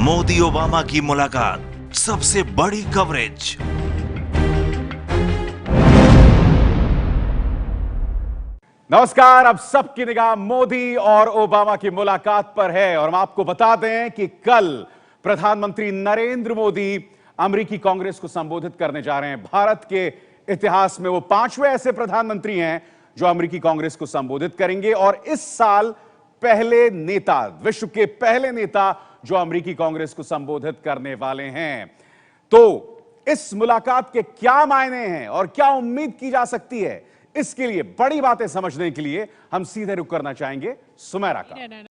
Modi Obama की मुलाकात, सबसे बड़ी कवरेज। नमस्कार, अब सबकी निगाह मोदी और ओबामा की मुलाकात पर है और हम आपको बता दें कि कल प्रधानमंत्री नरेंद्र मोदी अमेरिकी कांग्रेस को संबोधित करने जा रहे हैं। भारत के इतिहास में वो 5वें ऐसे प्रधानमंत्री हैं जो अमेरिकी कांग्रेस को संबोधित करेंगे और इस साल पहले नेता, विश्व के पहले नेता जो अमेरिकी कांग्रेस को संबोधित करने वाले हैं। तो इस मुलाकात के क्या मायने हैं और क्या उम्मीद की जा सकती है, इसके लिए बड़ी बातें समझने के लिए हम सीधे रुख करना चाहेंगे सुमेरा का।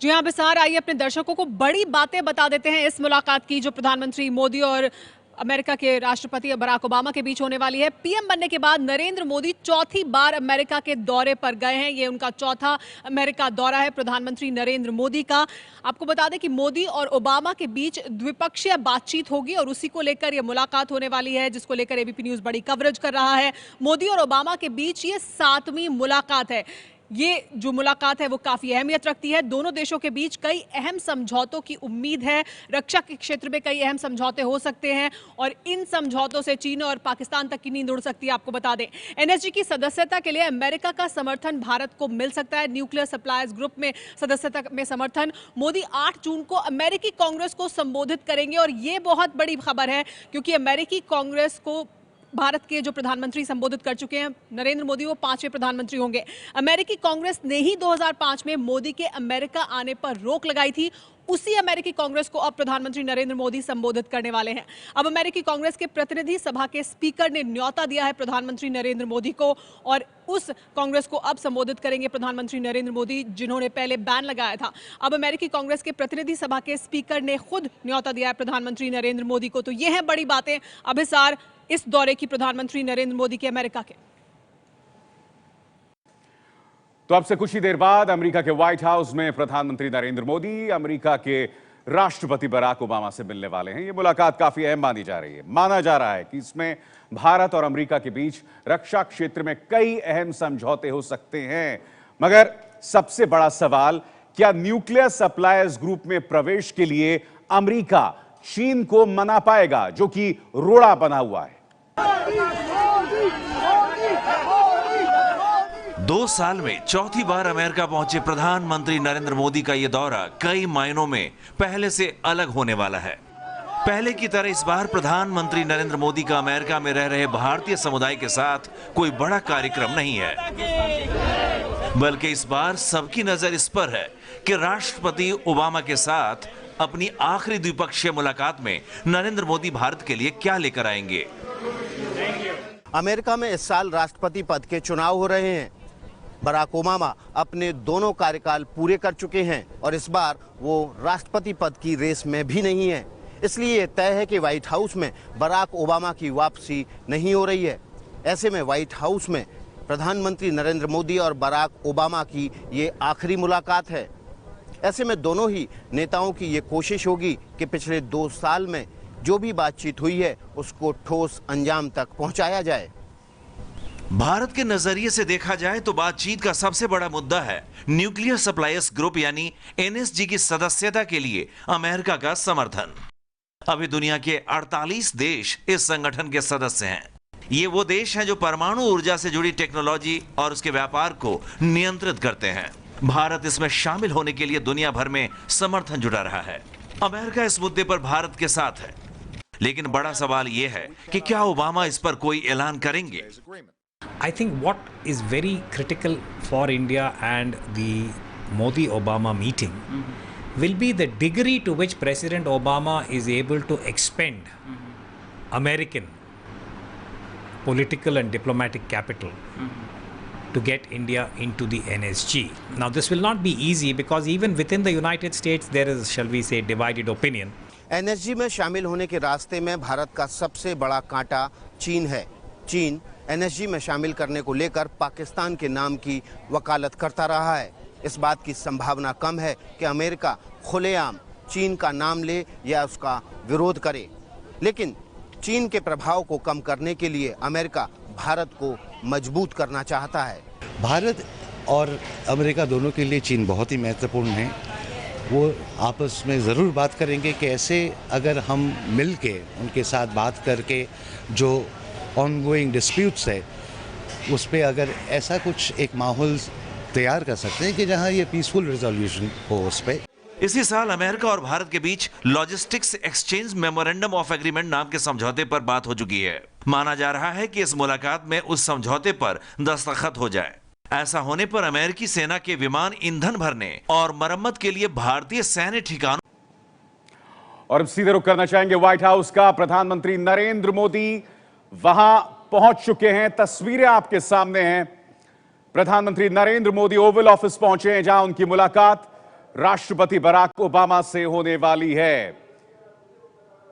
जी हाँ बिसार, आइए अपने दर्शकों को बड़ी बातें बता देते हैं इस मुलाकात की जो प्रधानमंत्री मोदी और अमेरिका के राष्ट्रपति बराक ओबामा के बीच होने वाली है। पीएम बनने के बाद नरेंद्र मोदी चौथी बार अमेरिका के दौरे पर गए हैं। ये उनका चौथा अमेरिका दौरा है प्रधानमंत्री नरेंद्र मोदी का। आपको बता दें कि मोदी और ओबामा के बीच द्विपक्षीय बातचीत होगी और उसी को लेकर यह मुलाकात होने वाली है, जिसको लेकर एबीपी न्यूज बड़ी कवरेज कर रहा है। मोदी और ओबामा के बीच ये 7वीं मुलाकात है। ये जो मुलाकात है वो काफी अहमियत रखती है। दोनों देशों के बीच कई अहम समझौतों की उम्मीद है। रक्षा के क्षेत्र में कई अहम समझौते हो सकते हैं और इन समझौतों से चीन और पाकिस्तान तक की नींद उड़ सकती है। आपको बता दें, एनएसजी की सदस्यता के लिए अमेरिका का समर्थन भारत को मिल सकता है। न्यूक्लियर सप्लायर्स ग्रुप में सदस्यता में समर्थन। मोदी 8 जून को अमेरिकी कांग्रेस को संबोधित करेंगे और ये बहुत बड़ी खबर है क्योंकि अमेरिकी कांग्रेस को भारत के जो प्रधानमंत्री संबोधित कर चुके हैं नरेंद्र मोदी, वो 5वें प्रधानमंत्री होंगे। अमेरिकी कांग्रेस ने ही 2005 में मोदी के अमेरिका आने पर रोक लगाई थी। उसी अमेरिकी कांग्रेस को अब प्रधानमंत्री नरेंद्र मोदी संबोधित करने वाले हैं। अब अमेरिकी कांग्रेस के प्रतिनिधि सभा के स्पीकर ने न्योता दिया है प्रधानमंत्री नरेंद्र मोदी को और उस कांग्रेस को अब संबोधित करेंगे प्रधानमंत्री नरेंद्र मोदी, जिन्होंने पहले बैन लगाया था। अब अमेरिकी कांग्रेस के प्रतिनिधि सभा के स्पीकर ने खुद न्योता दिया है प्रधानमंत्री नरेंद्र मोदी को। तो ये है बड़ी बातें अभिसार इस दौरे की प्रधानमंत्री नरेंद्र मोदी के अमेरिका के। तो अब से कुछ ही देर बाद अमेरिका के व्हाइट हाउस में प्रधानमंत्री नरेंद्र मोदी अमेरिका के राष्ट्रपति बराक ओबामा से मिलने वाले हैं। यह मुलाकात काफी अहम मानी जा रही है। माना जा रहा है कि इसमें भारत और अमेरिका के बीच रक्षा क्षेत्र में कई अहम समझौते हो सकते हैं। मगर सबसे बड़ा सवाल, क्या न्यूक्लियर सप्लायर्स ग्रुप में प्रवेश के लिए अमेरिका चीन को मना पाएगा, जो कि रोड़ा बना हुआ है? 2 साल में चौथी बार अमेरिका पहुंचे प्रधानमंत्री नरेंद्र मोदी का यह दौरा कई मायनों में पहले से अलग होने वाला है। पहले की तरह इस बार प्रधानमंत्री नरेंद्र मोदी का अमेरिका में रह रहे भारतीय समुदाय के साथ कोई बड़ा कार्यक्रम नहीं है, बल्कि इस बार सबकी नजर इस पर है कि राष्ट्रपति ओबामा के साथ अपनी आखिरी द्विपक्षीय मुलाकात में नरेंद्र मोदी भारत के लिए क्या लेकर आएंगे। अमेरिका में इस साल राष्ट्रपति पद के चुनाव हो रहे हैं। बराक ओबामा अपने दोनों कार्यकाल पूरे कर चुके हैं और इस बार वो राष्ट्रपति पद की रेस में भी नहीं है। इसलिए तय है कि व्हाइट हाउस में बराक ओबामा की वापसी नहीं हो रही है। ऐसे में व्हाइट हाउस में प्रधानमंत्री नरेंद्र मोदी और बराक ओबामा की ये आखिरी मुलाकात है। ऐसे में दोनों ही नेताओं की ये कोशिश होगी कि पिछले 2 साल में जो भी बातचीत हुई है उसको ठोस अंजाम तक पहुंचाया जाए। भारत के नजरिए से देखा जाए तो बातचीत का सबसे बड़ा मुद्दा है न्यूक्लियर सप्लायर्स ग्रुप यानी एनएसजी की सदस्यता के लिए अमेरिका का समर्थन। अभी दुनिया के 48 देश इस संगठन के सदस्य हैं। ये वो देश हैं जो परमाणु ऊर्जा से जुड़ी टेक्नोलॉजी और उसके व्यापार को नियंत्रित करते हैं। भारत इसमें शामिल होने के लिए दुनिया भर में समर्थन जुटा रहा है। अमेरिका इस मुद्दे पर भारत के साथ है, लेकिन बड़ा सवाल यह है कि क्या ओबामा इस पर कोई ऐलान करेंगे। I think what is very critical for India and the Modi-Obama meeting will be the degree to which President Obama is able to expend American political and diplomatic capital to get India into the NSG. Now this will not be easy because even within the United States there is, shall we say, divided opinion. NSG में शामिल होने के रास्ते में भारत का सबसे बड़ा कांटा चीन है। चीन NSG में शामिल करने को लेकर पाकिस्तान के नाम की वकालत करता रहा है। इस बात की संभावना कम है कि अमेरिका खुलेआम चीन का नाम ले या उसका विरोध करे, लेकिन चीन के प्रभाव को कम करने के लिए अमेरिका भारत को मजबूत करना चाहता है। भारत और अमेरिका दोनों के लिए चीन बहुत ही महत्वपूर्ण है। वो आपस में ज़रूर बात करेंगे कि ऐसे अगर हम मिल के उनके साथ बात करके जो ऑनगोइंग डिस्प्यूट्स है उस पर अगर ऐसा कुछ एक माहौल तैयार कर सकते हैं कि जहां ये पीसफुल रिजोल्यूशन हो उस पर। इसी साल अमेरिका और भारत के बीच logistics exchange memorandum of agreement नाम के समझौते पर बात हो चुकी है। माना जा रहा है कि इस मुलाकात में उस समझौते पर दस्तखत हो जाए। ऐसा होने पर अमेरिकी सेना के विमान ईंधन भरने और मरम्मत के लिए भारतीय सैन्य ठिकानों। और अब सीधे रुख करना चाहेंगे व्हाइट हाउस का। प्रधानमंत्री नरेंद्र मोदी वहां पहुंच चुके हैं। तस्वीरें आपके सामने हैं। प्रधानमंत्री नरेंद्र मोदी ओवल ऑफिस पहुंचे हैं, जहां उनकी मुलाकात राष्ट्रपति बराक ओबामा से होने वाली है।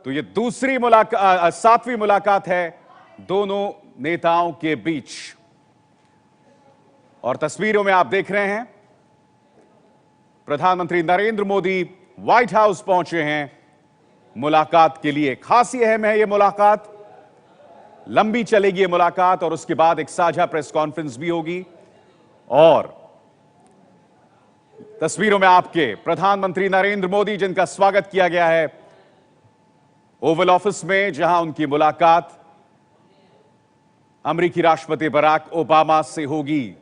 तो यह दूसरी मुलाकात, 7वीं मुलाकात है दोनों नेताओं के बीच। और तस्वीरों में आप देख रहे हैं प्रधानमंत्री नरेंद्र मोदी व्हाइट हाउस पहुंचे हैं मुलाकात के लिए। खासी अहम है यह मुलाकात, लंबी चलेगी यह मुलाकात और उसके बाद एक साझा प्रेस कॉन्फ्रेंस भी होगी। और तस्वीरों में आपके प्रधानमंत्री नरेंद्र मोदी, जिनका स्वागत किया गया है ओवल ऑफिस में, जहां उनकी मुलाकात अमेरिकी राष्ट्रपति बराक ओबामा से होगी।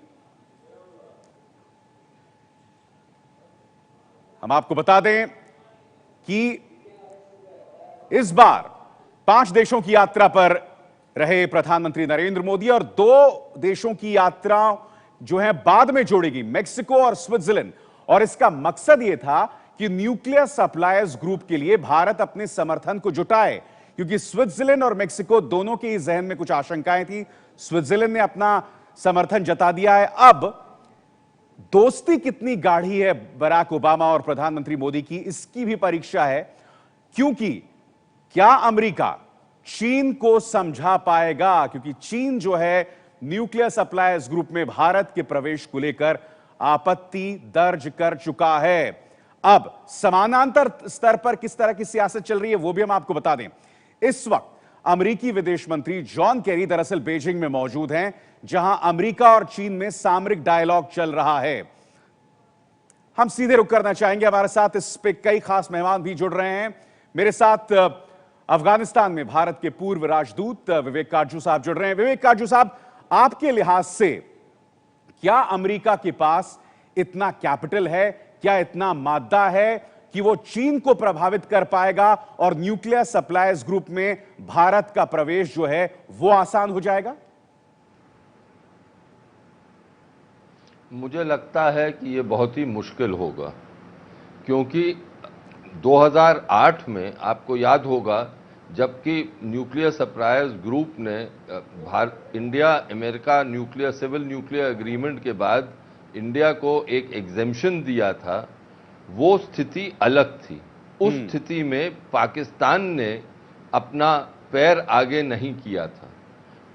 हम आपको बता दें कि इस बार 5 देशों की यात्रा पर रहे प्रधानमंत्री नरेंद्र मोदी और 2 देशों की यात्रा जो है बाद में जोड़ेगी, मेक्सिको और स्विट्जरलैंड। और इसका मकसद यह था कि न्यूक्लियर सप्लायर्स ग्रुप के लिए भारत अपने समर्थन को जुटाए, क्योंकि स्विट्जरलैंड और मेक्सिको दोनों के जहन में कुछ आशंकाएं थी। स्विट्जरलैंड ने अपना समर्थन जता दिया है। अब दोस्ती कितनी गाढ़ी है बराक ओबामा और प्रधानमंत्री मोदी की, इसकी भी परीक्षा है, क्योंकि क्या अमेरिका चीन को समझा पाएगा, क्योंकि चीन जो है न्यूक्लियर सप्लायर्स ग्रुप में भारत के प्रवेश को लेकर आपत्ति दर्ज कर चुका है। अब समानांतर स्तर पर किस तरह की सियासत चल रही है वो भी हम आपको बता दें। इस वक्त अमेरिकी विदेश मंत्री जॉन केरी दरअसल बीजिंग में मौजूद हैं, जहां अमेरिका और चीन में सामरिक डायलॉग चल रहा है। हम सीधे रुख करना चाहेंगे, हमारे साथ इस पे कई खास मेहमान भी जुड़ रहे हैं। मेरे साथ अफगानिस्तान में भारत के पूर्व राजदूत विवेक काटजू साहब जुड़ रहे हैं। विवेक काटजू साहब, आपके लिहाज से क्या अमेरिका के पास इतना कैपिटल है, क्या इतना मादा है कि वो चीन को प्रभावित कर पाएगा और न्यूक्लियर सप्लायर्स ग्रुप में भारत का प्रवेश जो है वो आसान हो जाएगा? मुझे लगता है कि ये बहुत ही मुश्किल होगा, क्योंकि 2008 में आपको याद होगा, जबकि न्यूक्लियर सप्लायर्स ग्रुप ने India America nuclear civil nuclear agreement के बाद इंडिया को एक एग्जेम्पशन दिया था, वो स्थिति अलग थी। उस स्थिति में पाकिस्तान ने अपना पैर आगे नहीं किया था।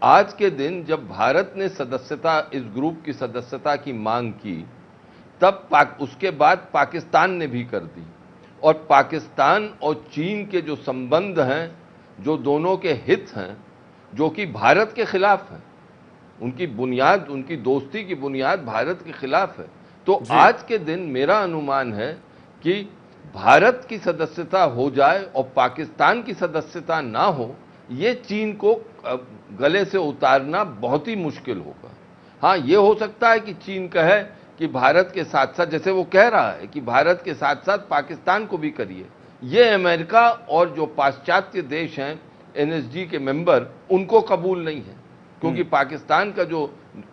आज के दिन जब भारत ने सदस्यता, इस ग्रुप की सदस्यता की मांग की, तब उसके बाद पाकिस्तान ने भी कर दी। और पाकिस्तान और चीन के जो संबंध हैं, जो दोनों के हित हैं, जो कि भारत के खिलाफ हैं, उनकी बुनियाद, उनकी दोस्ती की बुनियाद भारत के खिलाफ है। तो आज के दिन मेरा अनुमान है कि भारत की सदस्यता हो जाए और पाकिस्तान की सदस्यता ना हो, ये चीन को गले से उतारना बहुत ही मुश्किल होगा। हाँ, ये हो सकता है कि चीन कहे कि भारत के साथ साथ, जैसे वो कह रहा है कि भारत के साथ साथ पाकिस्तान को भी करिए। ये अमेरिका और जो पाश्चात्य देश हैं एनएसजी के मेंबर, उनको कबूल नहीं है, क्योंकि पाकिस्तान का जो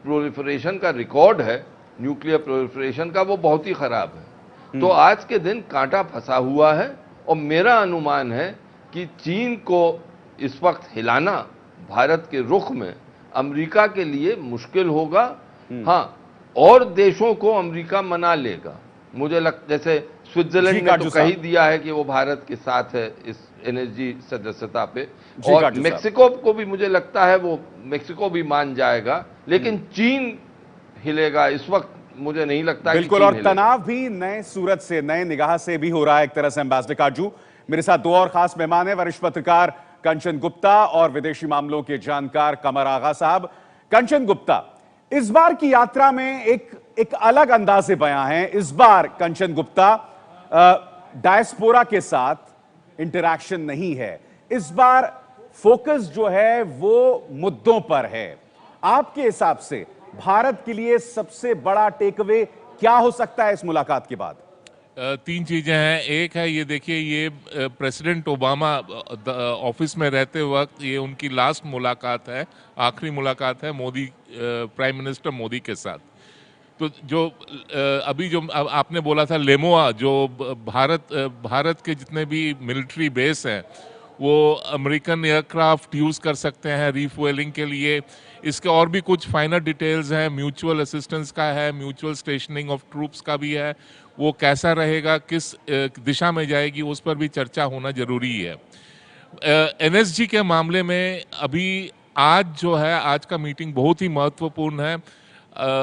प्रोलिफरेशन का रिकॉर्ड है, न्यूक्लियर प्रोलिफरेशन का, वो बहुत ही खराब है। तो आज के दिन कांटा फंसा हुआ है और मेरा अनुमान है कि चीन को इस वक्त हिलाना भारत के रुख में अमेरिका के लिए मुश्किल होगा। हाँ, और देशों को अमेरिका मना लेगा। मुझे जैसे स्विट्जरलैंड ने तो कही दिया है कि वो भारत के साथ है इस एनएसजी सदस्यता पे, और मेक्सिको को भी मुझे लगता है वो मेक्सिको भी मान जाएगा, लेकिन चीन हिलेगा इस वक्त मुझे नहीं लगता। बिल्कुल, और तनाव भी नए सूरत से, नए निगाह से भी हो रहा है एक तरह से। एम्बेसडर काटजू, मेरे साथ 2 और खास मेहमान हैं, वरिष्ठ पत्रकार कंचन गुप्ता और विदेशी मामलों के जानकार कमर आगा साहब। कंचन गुप्ता, इस बार की यात्रा में एक अलग अंदाजे बयां है। इस बार कंचन गुप्ता, डायस्पोरा के साथ इंटरैक्शन नहीं है। इस बार फोकस जो है वो मुद्दों पर है। आपके हिसाब से भारत के लिए सबसे बड़ा टेकअवे क्या हो सकता है इस मुलाकात के बाद? तीन चीजें हैं। एक है, ये देखिए, ये प्रेसिडेंट ओबामा ऑफिस में रहते वक्त ये उनकी लास्ट मुलाकात है, आखिरी मुलाकात है मोदी, प्राइम मिनिस्टर मोदी के साथ। तो जो अभी जो आपने बोला था लेमोआ, जो भारत के जितने भी मिलिट्री बेस हैं वो अमेरिकन एयरक्राफ्ट यूज़ कर सकते हैं रीफ्यूलिंग के लिए। इसके और भी कुछ फाइनल डिटेल्स हैं, म्यूचुअल असिस्टेंस का है, म्यूचुअल स्टेशनिंग ऑफ ट्रूप्स का भी है। वो कैसा रहेगा, किस दिशा में जाएगी, उस पर भी चर्चा होना जरूरी है। एनएसजी के मामले में अभी आज जो है, आज का मीटिंग बहुत ही महत्वपूर्ण है।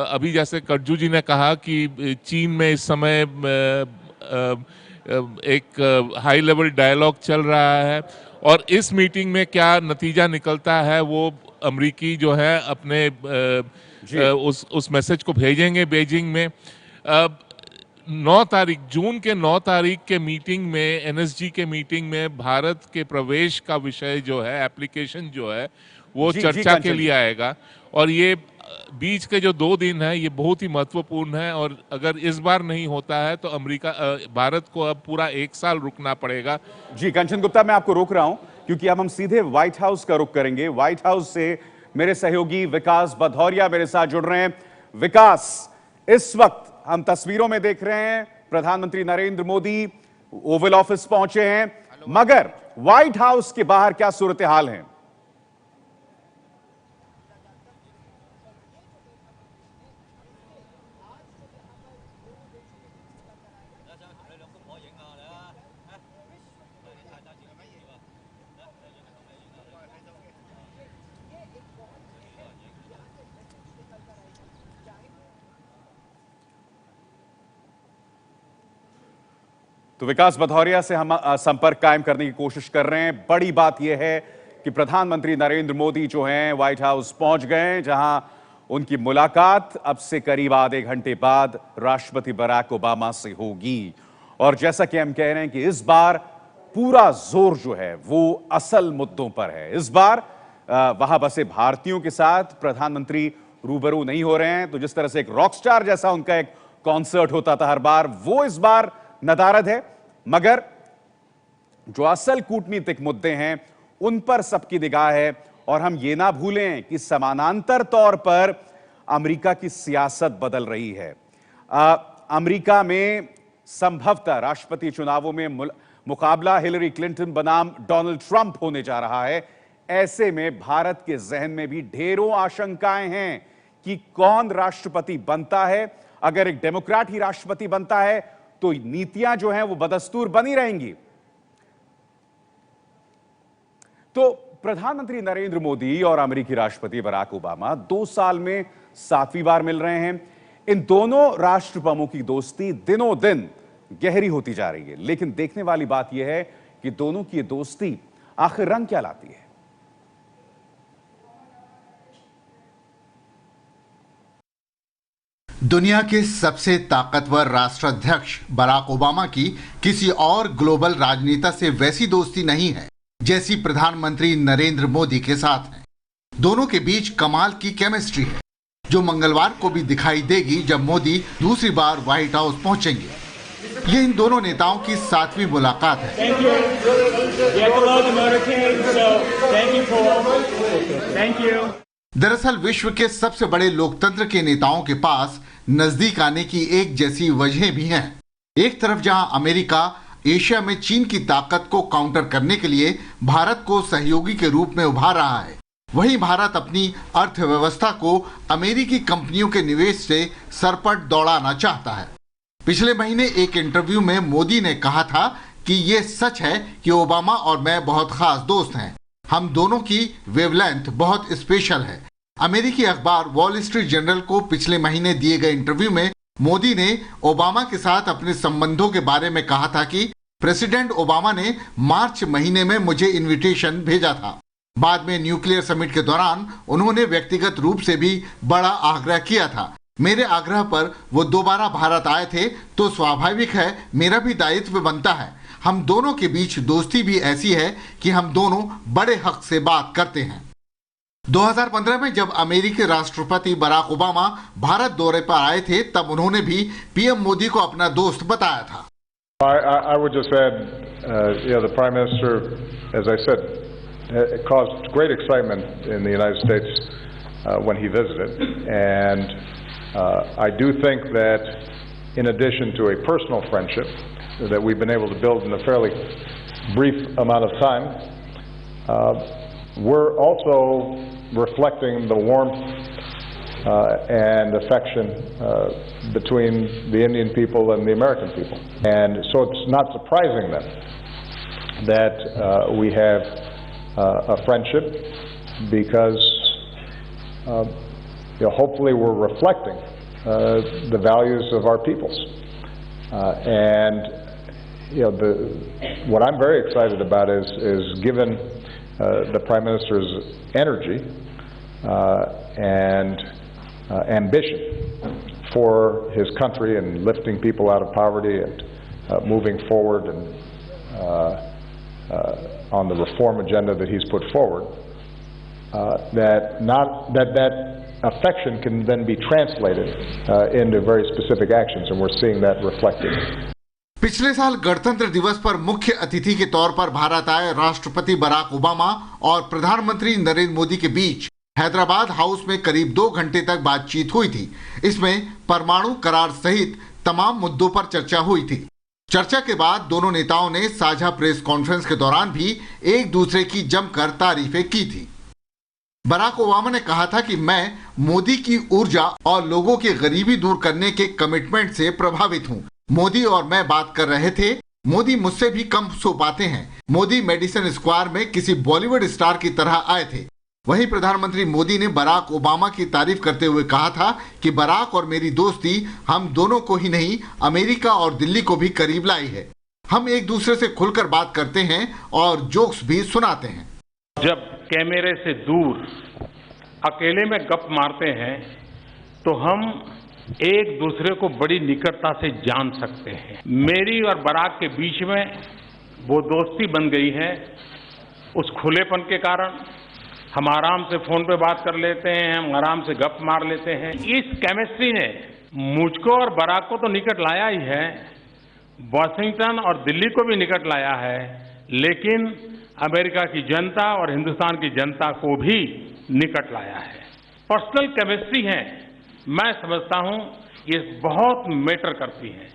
अभी जैसे कटजू जी ने कहा कि चीन में इस समय एक हाई लेवल डायलॉग चल रहा है और इस मीटिंग में क्या नतीजा निकलता है वो अमरीकी जो है अपने उस मैसेज को भेजेंगे बीजिंग में। 9 तारीख, जून के 9 तारीख के मीटिंग में, एनएसजी के मीटिंग में भारत के प्रवेश का विषय जो है, एप्लीकेशन जो है वो चर्चा के लिए आएगा। और ये बीच के जो 2 दिन है ये बहुत ही महत्वपूर्ण है और अगर इस बार नहीं होता है तो भारत को अब पूरा 1 साल रुकना पड़ेगा। जी कंचन गुप्ता, मैं आपको रोक रहा हूं क्योंकि अब हम सीधे व्हाइट हाउस का रुख करेंगे। व्हाइट हाउस से मेरे सहयोगी विकास भदौरिया मेरे साथ जुड़ रहे हैं। विकास, इस वक्त हम तस्वीरों में देख रहे हैं प्रधानमंत्री नरेंद्र मोदी ओवल ऑफिस पहुंचे हैं, मगर व्हाइट हाउस के बाहर क्या सूरत हाल है? तो विकास भदौरिया से हम संपर्क कायम करने की कोशिश कर रहे हैं। बड़ी बात यह है कि प्रधानमंत्री नरेंद्र मोदी जो हैं व्हाइट हाउस पहुंच गए, जहां उनकी मुलाकात अब से करीब आधे घंटे बाद राष्ट्रपति बराक ओबामा से होगी। और जैसा कि हम कह रहे हैं कि इस बार पूरा जोर जो है वो असल मुद्दों पर है। इस बार वहां बसे भारतीयों के साथ प्रधानमंत्री रूबरू नहीं हो रहे हैं। तो जिस तरह से एक रॉक स्टार जैसा उनका एक कॉन्सर्ट होता था हर बार, वो इस बार नदारद है। मगर जो असल कूटनीतिक मुद्दे हैं उन पर सबकी निगाह है। और हम ये ना भूलें कि समानांतर तौर पर अमेरिका की सियासत बदल रही है। अमेरिका में संभवतः राष्ट्रपति चुनावों में मुकाबला हिलरी क्लिंटन बनाम डोनाल्ड ट्रंप होने जा रहा है। ऐसे में भारत के जहन में भी ढेरों आशंकाएं हैं कि कौन राष्ट्रपति बनता है। अगर एक डेमोक्रेट ही राष्ट्रपति बनता है तो नीतियां जो हैं वो बदस्तूर बनी रहेंगी। तो प्रधानमंत्री नरेंद्र मोदी और अमेरिकी राष्ट्रपति बराक ओबामा 2 साल में 7वीं बार मिल रहे हैं। इन दोनों राष्ट्र प्रमुखों की दोस्ती दिनों दिन गहरी होती जा रही है। लेकिन देखने वाली बात यह है कि दोनों की दोस्ती आखिर रंग क्या लाती है। दुनिया के सबसे ताकतवर राष्ट्राध्यक्ष बराक ओबामा की किसी और ग्लोबल राजनेता से वैसी दोस्ती नहीं है जैसी प्रधानमंत्री नरेंद्र मोदी के साथ है। दोनों के बीच कमाल की केमिस्ट्री है जो मंगलवार को भी दिखाई देगी जब मोदी दूसरी बार व्हाइट हाउस पहुंचेंगे। ये इन दोनों नेताओं की 7वीं मुलाकात है। दरअसल विश्व के सबसे बड़े लोकतंत्र के नेताओं के पास नजदीक आने की एक जैसी वजहें भी हैं। एक तरफ जहां अमेरिका एशिया में चीन की ताकत को काउंटर करने के लिए भारत को सहयोगी के रूप में उभार रहा है, वहीं भारत अपनी अर्थव्यवस्था को अमेरिकी कंपनियों के निवेश से सरपट दौड़ाना चाहता है। पिछले महीने एक इंटरव्यू में मोदी ने कहा था कि ये सच है कि ओबामा और मैं बहुत खास दोस्त हैं। हम दोनों की वेवलेंथ बहुत स्पेशल है। अमेरिकी अखबार वॉल स्ट्रीट जर्नल को पिछले महीने दिए गए इंटरव्यू में मोदी ने ओबामा के साथ अपने संबंधों के बारे में कहा था कि प्रेसिडेंट ओबामा ने मार्च महीने में मुझे इनविटेशन भेजा था। बाद में न्यूक्लियर समिट के दौरान उन्होंने व्यक्तिगत रूप से भी बड़ा आग्रह किया था मेरे आग्रह पर वो दोबारा भारत आए थे, तो स्वाभाविक है मेरा भी दायित्व बनता है। हम दोनों के बीच दोस्ती भी ऐसी है कि हम दोनों बड़े हक से बात करते हैं। 2015 में जब अमेरिकी राष्ट्रपति बराक ओबामा भारत दौरे पर आए थे, तब उन्होंने भी पीएम मोदी को अपना दोस्त बताया था। I would just add, the Prime Minister, as I said, caused great excitement in the United States when he visited, and I do think that in addition to a personal friendship that we've been able to build in a fairly brief amount of time, we're also reflecting the warmth and affection between the Indian people and the American people. And so it's not surprising then that we have a friendship, because hopefully we're reflecting the values of our peoples. What I'm very excited about is given the Prime Minister's energy and ambition for his country and lifting people out of poverty and moving forward and on the reform agenda that he's put forward, that affection can then be translated into very specific actions, and we're seeing that reflected. पिछले साल गणतंत्र दिवस पर मुख्य अतिथि के तौर पर भारत आए राष्ट्रपति बराक ओबामा और प्रधानमंत्री नरेंद्र मोदी के बीच हैदराबाद हाउस में करीब 2 घंटे तक बातचीत हुई थी। इसमें परमाणु करार सहित तमाम मुद्दों पर चर्चा हुई थी। चर्चा के बाद दोनों नेताओं ने साझा प्रेस कॉन्फ्रेंस के दौरान भी एक दूसरे की जमकर तारीफें की थी। बराक ओबामा ने कहा था कि मैं मोदी की ऊर्जा और लोगों की गरीबी दूर करने के कमिटमेंट से प्रभावित हूं। मोदी और मैं बात कर रहे थे, मोदी मुझसे भी कम सो पाते हैं। मोदी मेडिसन स्क्वायर में किसी बॉलीवुड स्टार की तरह आए थे। वहीं प्रधानमंत्री मोदी ने बराक ओबामा की तारीफ करते हुए कहा था कि बराक और मेरी दोस्ती हम दोनों को ही नहीं, अमेरिका और दिल्ली को भी करीब लाई है। हम एक दूसरे से खुलकर बात करते हैं और जोक्स भी सुनाते हैं। जब कैमरे से दूर अकेले में गप मारते हैं तो हम एक दूसरे को बड़ी निकटता से जान सकते हैं। मेरी और बराक के बीच में वो दोस्ती बन गई है। उस खुलेपन के कारण हम आराम से फोन पे बात कर लेते हैं, हम आराम से गप मार लेते हैं। इस केमिस्ट्री ने मुझको और बराक को तो निकट लाया ही है, वॉशिंगटन और दिल्ली को भी निकट लाया है, लेकिन अमेरिका की जनता और हिंदुस्तान की जनता को भी निकट लाया है। पर्सनल केमिस्ट्री है, मैं समझता हूं ये बहुत मैटर करती है।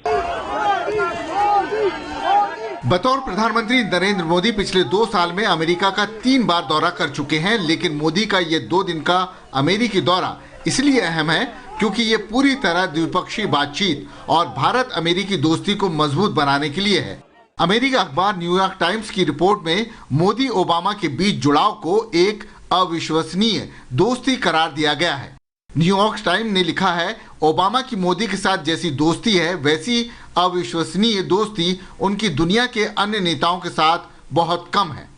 बतौर प्रधानमंत्री नरेंद्र मोदी पिछले 2 साल में अमेरिका का 3 बार दौरा कर चुके हैं, लेकिन मोदी का ये 2 दिन का अमेरिकी दौरा इसलिए अहम है क्योंकि ये पूरी तरह द्विपक्षीय बातचीत और भारत अमेरिकी दोस्ती को मजबूत बनाने के लिए है। अमेरिकी अखबार न्यूयॉर्क टाइम्स की रिपोर्ट में मोदी ओबामा के बीच जुड़ाव को एक अविश्वसनीय दोस्ती करार दिया गया है। न्यूयॉर्क टाइम्स ने लिखा है, ओबामा की मोदी के साथ जैसी दोस्ती है, वैसी अविश्वसनीय दोस्ती उनकी दुनिया के अन्य नेताओं के साथ बहुत कम है।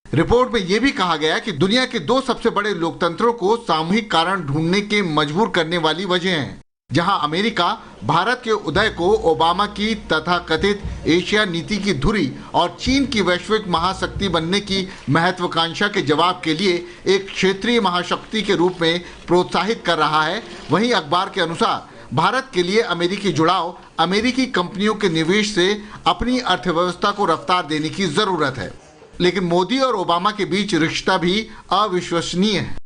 रिपोर्ट में यह भी कहा गया कि दुनिया के 2 सबसे बड़े लोकतंत्रों को सामूहिक कारण ढूंढने के मजबूर करने वाली वजह है। जहां अमेरिका भारत के उदय को ओबामा की तथाकथित एशिया नीति की धुरी और चीन की वैश्विक महाशक्ति बनने की महत्वाकांक्षा के जवाब के लिए एक क्षेत्रीय महाशक्ति के रूप में प्रोत्साहित कर रहा है। वहीं अखबार के अनुसार भारत के लिए अमेरिकी जुड़ाव अमेरिकी कंपनियों के निवेश से अपनी अर्थव्यवस्था को रफ्तार देने की जरूरत है, लेकिन मोदी और ओबामा के बीच रिश्ता भी अविश्वसनीय है।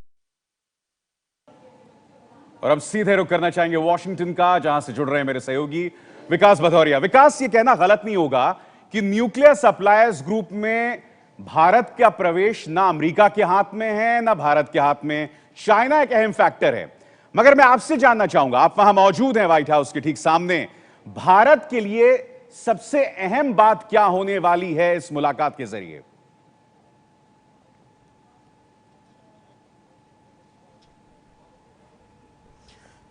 और अब सीधे रुख करना चाहेंगे वॉशिंगटन का, जहां से जुड़ रहे हैं मेरे सहयोगी विकास भदौरिया। विकास, ये कहना गलत नहीं होगा कि न्यूक्लियर सप्लायर्स ग्रुप में भारत का प्रवेश ना अमेरिका के हाथ में है ना भारत के हाथ में, चाइना एक अहम फैक्टर है। मगर मैं आपसे जानना चाहूंगा, आप वहां मौजूद हैं व्हाइट हाउस के ठीक सामने, भारत के लिए सबसे अहम बात क्या होने वाली है इस मुलाकात के जरिए?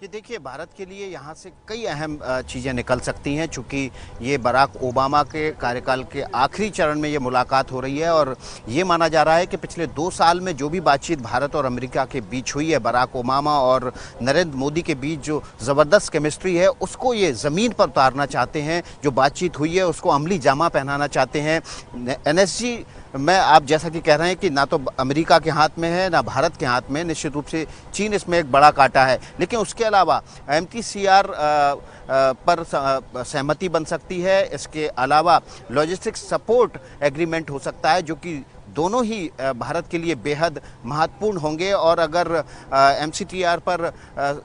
ये देखिए, भारत के लिए यहाँ से कई अहम चीज़ें निकल सकती हैं, चूँकि ये बराक ओबामा के कार्यकाल के आखिरी चरण में ये मुलाकात हो रही है और ये माना जा रहा है कि पिछले 2 साल में जो भी बातचीत भारत और अमेरिका के बीच हुई है, बराक ओबामा और नरेंद्र मोदी के बीच जो ज़बरदस्त केमिस्ट्री है, उसको ये ज़मीन पर उतारना चाहते हैं। जो बातचीत हुई है उसको अमली जामा पहनाना चाहते हैं। NSG में आप जैसा कि कह रहे हैं कि ना तो अमेरिका के हाथ में है ना भारत के हाथ में, निश्चित रूप से चीन इसमें एक बड़ा कांटा है। लेकिन उसके अलावा MTCR पर सहमति बन सकती है। इसके अलावा लॉजिस्टिक्स सपोर्ट एग्रीमेंट हो सकता है, जो कि दोनों ही भारत के लिए बेहद महत्वपूर्ण होंगे। और अगर MCTR पर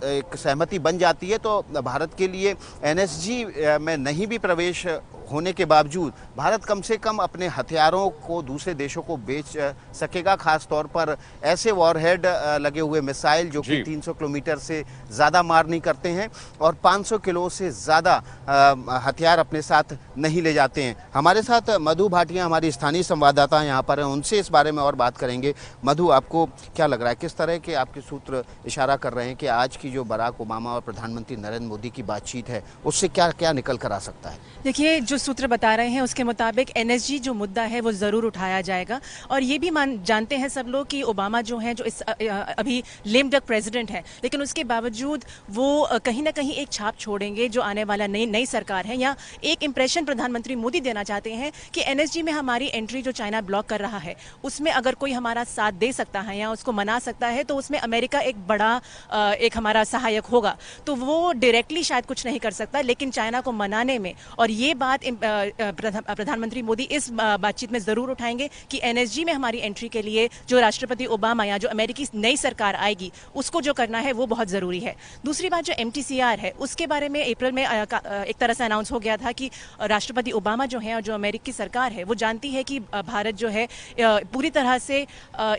एक सहमति बन जाती है तो भारत के लिए NSG में नहीं भी प्रवेश होने के बावजूद भारत कम से कम अपने हथियारों को दूसरे देशों को बेच सकेगा, खास तौर पर ऐसे वॉरहेड लगे हुए मिसाइल जो कि 300 किलोमीटर से ज़्यादा मार नहीं करते हैं और 500 किलो से ज़्यादा हथियार अपने साथ नहीं ले जाते हैं। हमारे साथ मधु भाटिया हमारी स्थानीय संवाददाता यहाँ पर हैं, उनसे इस बारे में और बात करेंगे। मधु, आपको क्या लग रहा है, किस तरह के आपके सूत्र इशारा कर रहे हैं कि आज की जो बराक ओबामा और प्रधानमंत्री नरेंद्र मोदी की बातचीत है उससे क्या क्या निकल कर आ सकता है? देखिए, जो सूत्र बता रहे हैं उसके मुताबिक NSG जो मुद्दा है वो ज़रूर उठाया जाएगा और ये भी जानते हैं सब लोग कि ओबामा जो हैं, जो इस अभी लेम डक प्रेसिडेंट हैं, लेकिन उसके बावजूद वो कहीं ना कहीं एक छाप छोड़ेंगे जो आने वाला नई सरकार है, या एक इंप्रेशन प्रधानमंत्री मोदी देना चाहते हैं कि NSG में हमारी एंट्री जो चाइना ब्लॉक कर रहा है उसमें अगर कोई हमारा साथ दे सकता है या उसको मना सकता है तो उसमें अमेरिका एक बड़ा एक हमारा सहायक होगा। तो वो डायरेक्टली शायद कुछ नहीं कर सकता, लेकिन चाइना को मनाने में, और ये बात प्रधानमंत्री मोदी इस बातचीत में जरूर उठाएंगे कि NSG में हमारी एंट्री के लिए जो राष्ट्रपति ओबामा या जो अमेरिकी नई सरकार आएगी उसको जो करना है वो बहुत जरूरी है। दूसरी बात, जो MTCR है उसके बारे में अप्रैल में एक तरह से अनाउंस हो गया था कि राष्ट्रपति ओबामा जो है और जो अमेरिकी सरकार है वो जानती है कि भारत जो है पूरी तरह से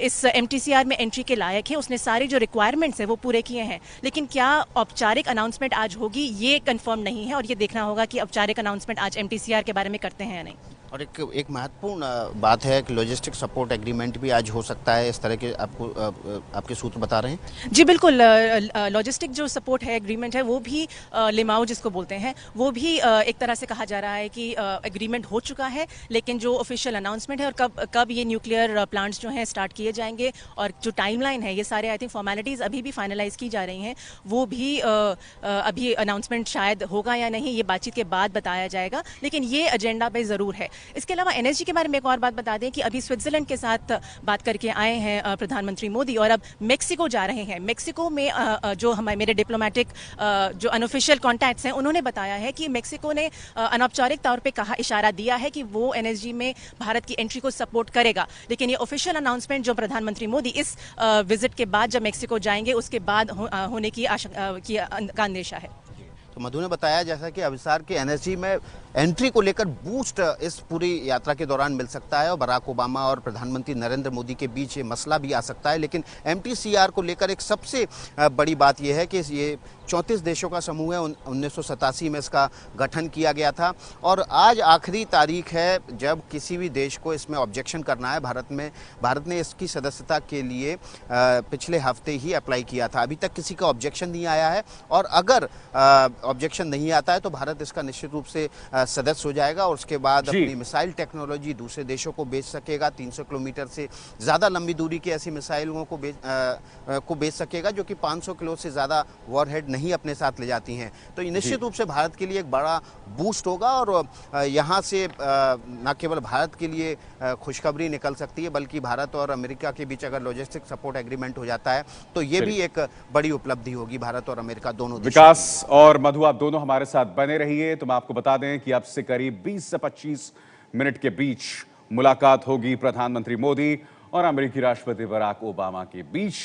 इस MTCR में एंट्री के लायक है, उसने सारी जो रिक्वायरमेंट्स है वो पूरे किए हैं। लेकिन क्या औपचारिक अनाउंसमेंट आज होगी ये कंफर्म नहीं है और ये देखना होगा कि औपचारिक अनाउंसमेंट आज MTCR के बारे में करते हैं या नहीं। और एक महत्वपूर्ण बात है कि लॉजिस्टिक सपोर्ट एग्रीमेंट भी आज हो सकता है, इस तरह के आपके सूत्र बता रहे हैं। जी बिल्कुल, लॉजिस्टिक जो सपोर्ट है एग्रीमेंट है वो भी लिमाओ जिसको बोलते हैं वो भी एक तरह से कहा जा रहा है कि एग्रीमेंट हो चुका है, लेकिन जो ऑफिशियल अनाउंसमेंट है और कब ये न्यूक्लियर प्लांट्स जो हैं स्टार्ट किए जाएंगे और जो टाइमलाइन है, ये सारे आई थिंक फॉर्मेलिटीज़ अभी भी फाइनलाइज की जा रही हैं, वो भी अभी अनाउंसमेंट शायद होगा या नहीं ये बातचीत के बाद बताया जाएगा, लेकिन ये एजेंडा पे ज़रूर है। इसके अलावा NSG के बारे में एक और बात बता दें कि अभी स्विट्जरलैंड के साथ बात करके आए हैं प्रधानमंत्री मोदी और अब मेक्सिको जा रहे हैं। मेक्सिको में जो मेरे डिप्लोमेटिक जो अनऑफिशियल कॉन्टैक्ट्स हैं उन्होंने बताया है कि मेक्सिको ने अनौपचारिक तौर पे इशारा दिया है कि वो NSG में भारत की एंट्री को सपोर्ट करेगा, लेकिन ये ऑफिशियल अनाउंसमेंट जो प्रधानमंत्री मोदी इस विजिट के बाद जब मेक्सिको जाएंगे उसके बाद होने की अंदेशा है। तो मधु ने बताया जैसा कि अभिसार के NSG में एंट्री को लेकर बूस्ट इस पूरी यात्रा के दौरान मिल सकता है और बराक ओबामा और प्रधानमंत्री नरेंद्र मोदी के बीच ये मसला भी आ सकता है। लेकिन MTCR को लेकर एक सबसे बड़ी बात यह है कि ये 34 देशों का समूह है, 1987 में इसका गठन किया गया था और आज आखिरी तारीख है जब किसी भी देश को इसमें ऑब्जेक्शन करना है। भारत ने इसकी सदस्यता के लिए पिछले हफ्ते ही अप्लाई किया था, अभी तक किसी का ऑब्जेक्शन नहीं आया है और अगर ऑब्जेक्शन नहीं आता है तो भारत इसका निश्चित रूप से सदस्य हो जाएगा और उसके बाद अपनी मिसाइल टेक्नोलॉजी दूसरे देशों को बेच सकेगा। 300 किलोमीटर से ज़्यादा लंबी दूरी की ऐसी मिसाइलों को बेच सकेगा जो कि 500 किलो से ज़्यादा वॉरहेड नहीं अपने साथ ले जाती हैं। तो ये निश्चित रूप से भारत के लिए एक बड़ा बूस्ट होगा और यहाँ से न केवल भारत के लिए खुशखबरी निकल सकती है बल्कि भारत और अमेरिका के बीच अगर लॉजिस्टिक सपोर्ट एग्रीमेंट हो जाता है तो ये भी एक बड़ी उपलब्धि होगी भारत और अमेरिका दोनों। विकास और मधु, आप दोनों हमारे साथ बने रहिए। तो मैं आपको बता दें कि अब से करीब 20 से 25 मिनट के बीच मुलाकात होगी प्रधानमंत्री मोदी और अमेरिकी राष्ट्रपति बराक ओबामा के बीच।